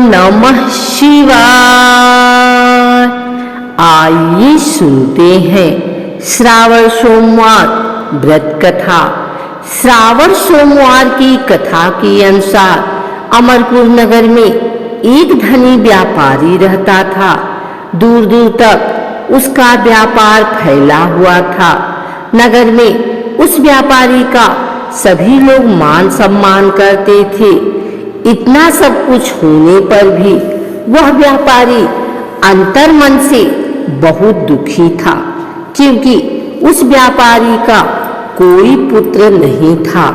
नमः शिवाय। आइए सुनते हैं श्रावण सोमवार व्रत कथा। श्रावण सोमवार की कथा के अनुसार अमरपुर नगर में एक धनी व्यापारी रहता था। दूर दूर तक उसका व्यापार फैला हुआ था। नगर में उस व्यापारी का सभी लोग मान सम्मान करते थे। इतना सब कुछ होने पर भी वह व्यापारी अंतर्मन से बहुत दुखी था, क्योंकि उस व्यापारी का कोई पुत्र नहीं था।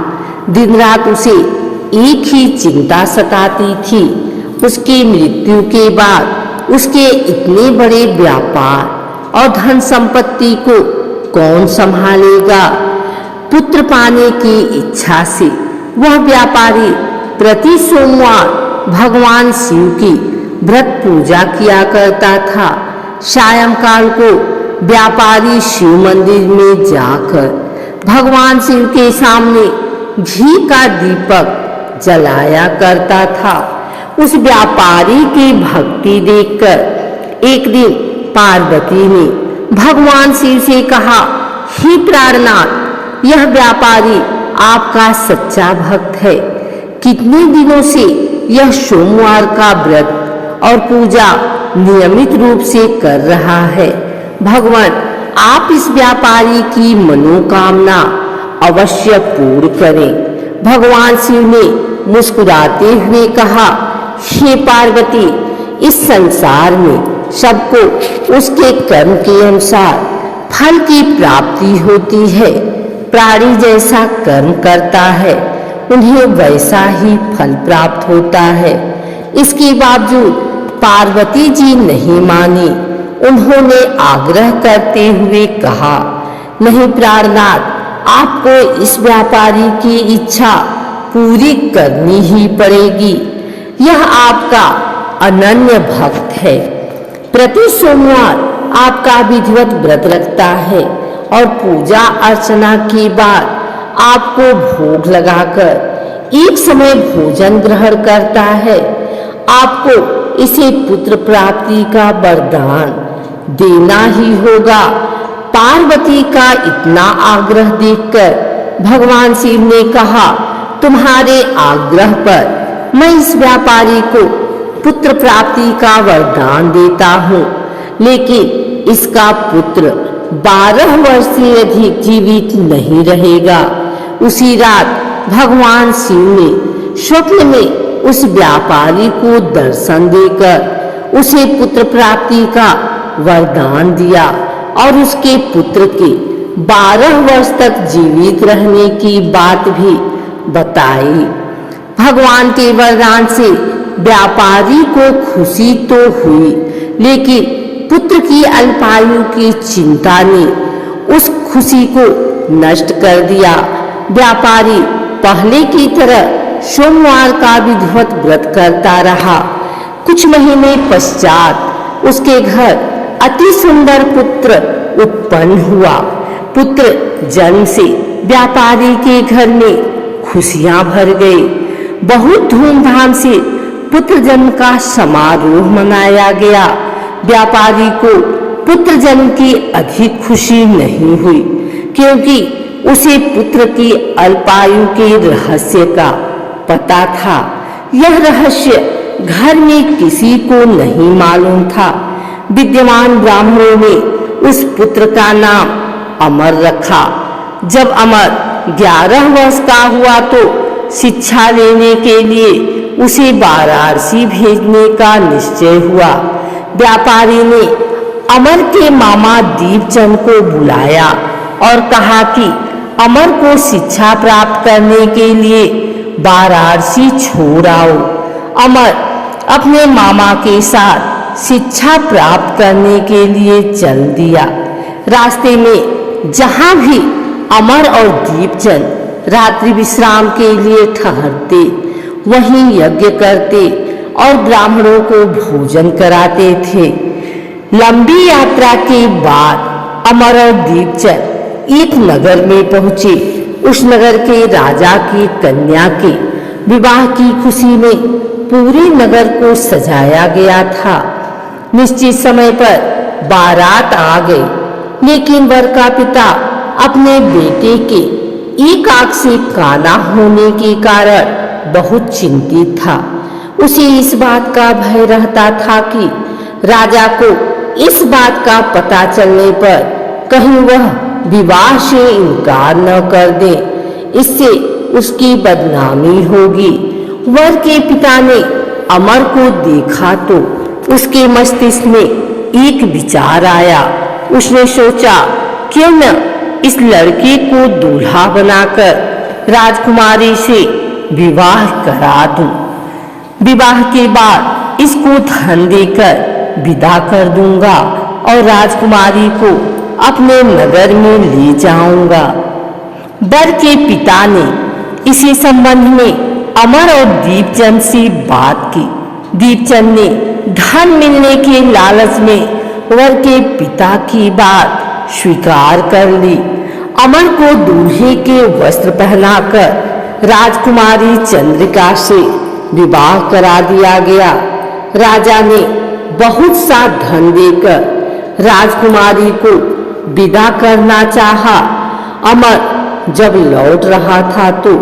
दिन रात उसे एक ही चिंता सताती थी, उसकी मृत्यु के बाद उसके इतने बड़े व्यापार और धन संपत्ति को कौन संभालेगा। पुत्र पाने की इच्छा से वह व्यापारी प्रति सोमवार भगवान शिव की व्रत पूजा किया करता था। सायंकाल को व्यापारी शिव मंदिर में जाकर भगवान शिव के सामने घी का दीपक जलाया करता था। उस व्यापारी की भक्ति देखकर एक दिन पार्वती ने भगवान शिव से कहा, हे प्राणनाथ, यह व्यापारी आपका सच्चा भक्त है। कितने दिनों से यह सोमवार का व्रत और पूजा नियमित रूप से कर रहा है। भगवान, आप इस व्यापारी की मनोकामना अवश्य पूर्ण करें। भगवान शिव ने मुस्कुराते हुए कहा, हे पार्वती, इस संसार में सबको उसके कर्म के अनुसार फल की प्राप्ति होती है। प्राणी जैसा कर्म करता है उन्हें वैसा ही फल प्राप्त होता है। इसके बावजूद पार्वती जी नहीं मानी। उन्होंने आग्रह करते हुए कहा, नहीं प्राणनाथ, आपको इस व्यापारी की इच्छा पूरी करनी ही पड़ेगी। यह आपका अनन्य भक्त है। प्रति सोमवार आपका विधिवत व्रत रखता है और पूजा अर्चना के बाद आपको भोग लगाकर एक समय भोजन ग्रहण करता है। आपको इसे पुत्र प्राप्ति का वरदान देना ही होगा। पार्वती का इतना आग्रह देखकर भगवान शिव ने कहा, तुम्हारे आग्रह पर मैं इस व्यापारी को पुत्र प्राप्ति का वरदान देता हूँ, लेकिन इसका पुत्र 12 वर्ष से अधिक जीवित नहीं रहेगा। उसी रात भगवान शिव ने स्वप्न में उस व्यापारी को दर्शन देकर उसे पुत्र प्राप्ति का वरदान दिया और उसके पुत्र के 12 वर्ष तक जीवित रहने की बात भी बताई। भगवान के वरदान से व्यापारी को खुशी तो हुई, लेकिन पुत्र की अल्पायु की चिंता ने उस खुशी को नष्ट कर दिया। व्यापारी पहले की तरह सोमवार का विधिवत व्रत करता रहा। कुछ महीने पश्चात उसके घर अति सुंदर पुत्र उत्पन्न हुआ। पुत्र जन्म से व्यापारी के घर में खुशियां भर गई। बहुत धूमधाम से पुत्र जन्म का समारोह मनाया गया। व्यापारी को पुत्र जन्म की अधिक खुशी नहीं हुई, क्योंकि उसे पुत्र की अल्पायु के रहस्य का पता था। यह रहस्य घर में किसी को नहीं मालूम था। विद्यमान ब्राह्मणों ने उस पुत्र का नाम अमर रखा। जब अमर 11 वर्ष का हुआ तो शिक्षा लेने के लिए उसे वाराणसी भेजने का निश्चय हुआ। व्यापारी ने अमर के मामा दीपचंद को बुलाया और कहा कि अमर को शिक्षा प्राप्त करने के लिए वाराणसी छोड़ आओ। अमर अपने मामा के साथ शिक्षा प्राप्त करने के लिए चल दिया। रास्ते में जहां भी अमर और दीपचंद रात्रि विश्राम के लिए ठहरते, वहीं यज्ञ करते और ब्राह्मणों को भोजन कराते थे। लंबी यात्रा के बाद अमर और दीपचंद एक नगर में पहुंचे। उस नगर के राजा की कन्या के विवाह की खुशी में पूरे नगर को सजाया गया था। निश्चित समय पर बारात आ गई, लेकिन वर का पिता अपने बेटे के एक आंख से काना होने के कारण बहुत चिंतित था। उसे इस बात का भय रहता था कि राजा को इस बात का पता चलने पर कहीं वह विवाह से इनकार न कर दे, इससे उसकी बदनामी होगी। वर के पिता ने अमर को देखा तो उसके मस्तिष्क में एक विचार आया। उसने सोचा, क्यों न इस लड़के को दूल्हा बनाकर राजकुमारी से विवाह करा दूं। विवाह के बाद इसको धन देकर विदा कर दूंगा और राजकुमारी को अपने नगर में ले जाऊंगा। वर के पिता ने इसी संबंध में अमर और दीपचंद से बात की। दीपचंद ने धन मिलने के लालच में वर के पिता की बात स्वीकार कर ली। अमर को दूल्हे के वस्त्र पहनाकर राजकुमारी चंद्रिका से विवाह करा दिया गया। राजा ने बहुत सा धन देकर राजकुमारी को विदा करना चाहा। अमर जब लौट रहा था तो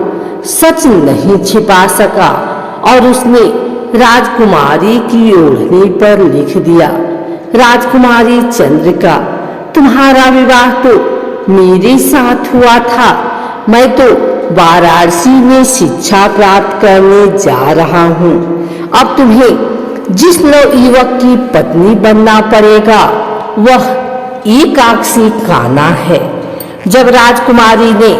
सच नहीं छिपा सका और उसने राजकुमारी की ओढ़नी पर लिख दिया, राजकुमारी चंद्रिका, तुम्हारा विवाह तो मेरे साथ हुआ था। मैं तो वाराणसी में शिक्षा प्राप्त करने जा रहा हूँ। अब तुम्हें जिस नवयुवक की पत्नी बनना पड़ेगा वह एक आंख से काना है। जब राजकुमारी ने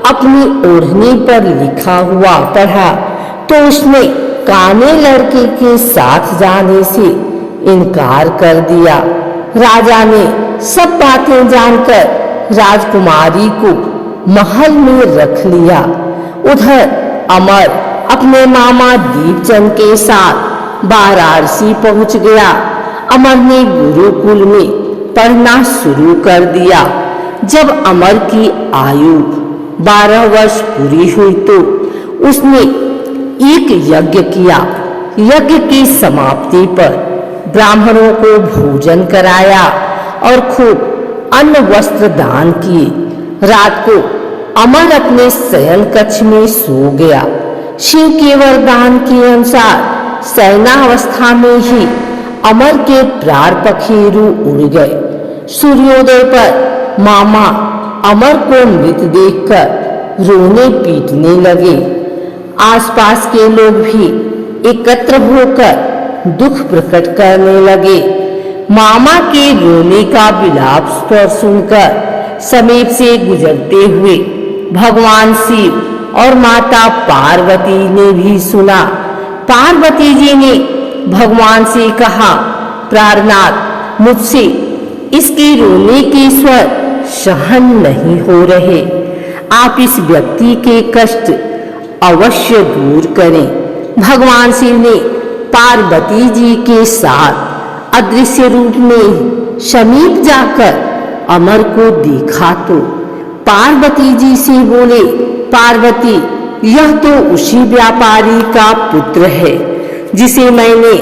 अपनी ओढ़नी पर लिखा हुआ पढ़ा तो उसने काने लड़के के साथ जाने से इनकार कर दिया। राजा ने सब बातें जानकर राजकुमारी को महल में रख लिया। उधर अमर अपने मामा दीपचंद के साथ वाराणसी पहुंच गया। अमर ने गुरुकुल में पढ़ना शुरू कर दिया। जब अमर की आयु 12 वर्ष पूरी हुई तो उसने एक यज्ञ किया। यज्ञ की समाप्ति पर ब्राह्मणों को भोजन कराया और खूब अन्न वस्त्र दान किए। रात को अमर अपने शयन कक्ष में सो गया। शिव के वरदान के अनुसार शयनावस्था में ही अमर के प्राण पखेरु उड़ गए। सूर्योदय पर मामा अमर को मृत देखकर रोने पीटने लगे। आसपास के लोग भी एकत्र होकर दुख प्रकट करने लगे। मामा के रोने का विलाप स्वर सुनकर समीप से गुजरते हुए भगवान शिव और माता पार्वती ने भी सुना। पार्वती जी ने भगवान से कहा, प्राणनाथ, मुझसे इसके रोने के स्वर सहन नहीं हो रहे। आप इस व्यक्ति के कष्ट अवश्य दूर करें। भगवान शिव ने पार्वती जी के साथ अदृश्य रूप में समीप जाकर अमर को देखा तो पार्वती जी से बोले, पार्वती, यह तो उसी व्यापारी का पुत्र है जिसे मैंने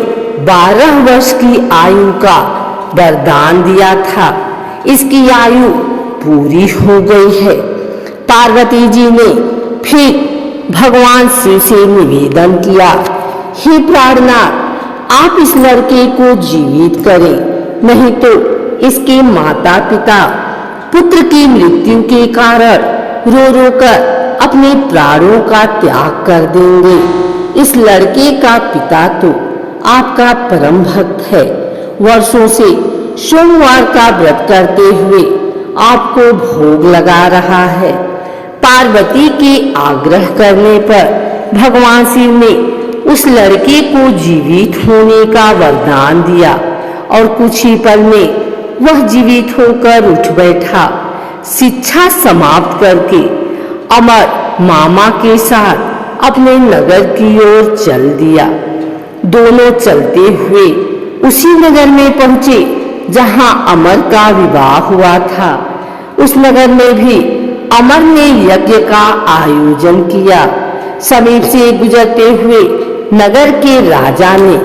12 वर्ष की आयु का वरदान दिया था। इसकी आयु पूरी हो गई है। पार्वती जी ने फिर भगवान शिव से निवेदन किया, हे प्राणनाथ, आप इस लड़के को जीवित करें, नहीं तो इसके माता पिता पुत्र की मृत्यु के कारण रो रो कर अपने प्राणों का त्याग कर देंगे। इस लड़के का पिता तो आपका परम भक्त है। वर्षों से सोमवार का व्रत करते हुए आपको भोग लगा रहा है। पार्वती के आग्रह करने पर भगवान शिव ने उस लड़के को जीवित होने का वरदान दिया और कुछ ही पल में वह जीवित होकर उठ बैठा। शिक्षा समाप्त करके अमर मामा के साथ अपने नगर की ओर चल दिया। दोनों चलते हुए उसी नगर में पहुंचे जहां अमर का विवाह हुआ था। उस नगर में भी अमर ने यज्ञ का आयोजन किया। समीप से गुजरते हुए नगर के राजा ने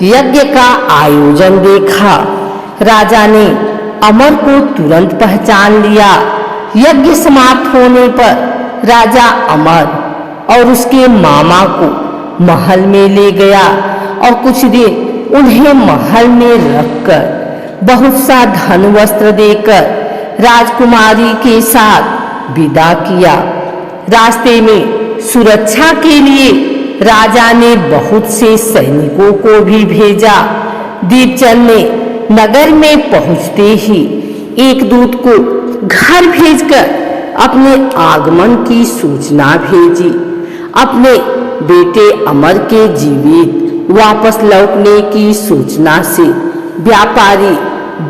यज्ञ का आयोजन देखा। राजा ने अमर को तुरंत पहचान लिया। यज्ञ समाप्त होने पर राजा अमर और उसके मामा को महल में ले गया और कुछ दिन उन्हें महल में रखकर बहुत सा धन वस्त्र देकर राजकुमारी के साथ विदा किया। रास्ते में सुरक्षा के लिए राजा ने बहुत से सैनिकों को भी भेजा। दीपचंद ने नगर में पहुंचते ही एक दूत को घर भेजकर अपने आगमन की सूचना भेजी। अपने बेटे अमर के जीवित वापस लौटने की सूचना से व्यापारी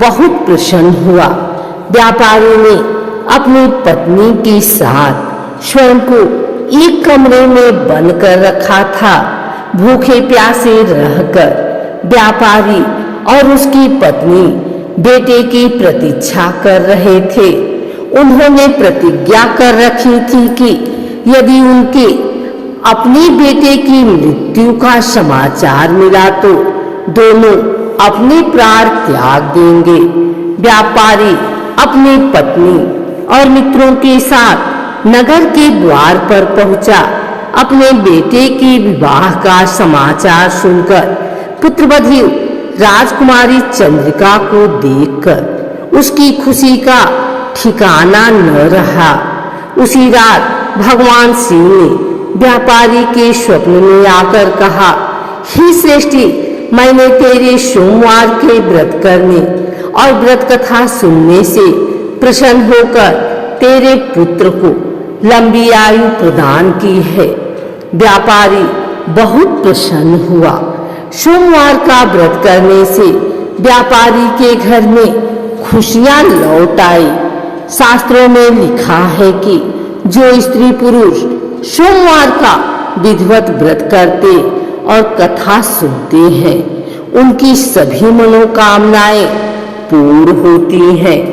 बहुत प्रसन्न हुआ। व्यापारी ने अपनी पत्नी के साथ स्वयं को एक कमरे में बंद कर रखा था। भूखे प्यासे रहकर व्यापारी और उसकी पत्नी बेटे की प्रतीक्षा कर रहे थे। उन्होंने प्रतिज्ञा कर रखी थी कि यदि उनके अपने बेटे की मृत्यु का समाचार मिला तो दोनों अपने प्राण त्याग देंगे। व्यापारी अपनी पत्नी और मित्रों के साथ नगर के द्वार पर पहुंचा। अपने बेटे के विवाह का समाचार सुनकर पुत्रवधू राजकुमारी चंद्रिका को देखकर उसकी खुशी का ठिकाना न रहा। उसी रात भगवान शिव ने व्यापारी के स्वप्न में आकर कहा, हे श्रेष्ठी, मैंने तेरे सोमवार के व्रत करने और व्रत कथा सुनने से प्रसन्न होकर तेरे पुत्र को लंबी आयु प्रदान की है। व्यापारी बहुत प्रसन्न हुआ। सोमवार का व्रत करने से व्यापारी के घर में खुशियां लौट आई। शास्त्रों में लिखा है कि जो स्त्री पुरुष सोमवार का विधिवत व्रत करते और कथा सुनते हैं, उनकी सभी मनोकामनाएं पूर्ण होती हैं।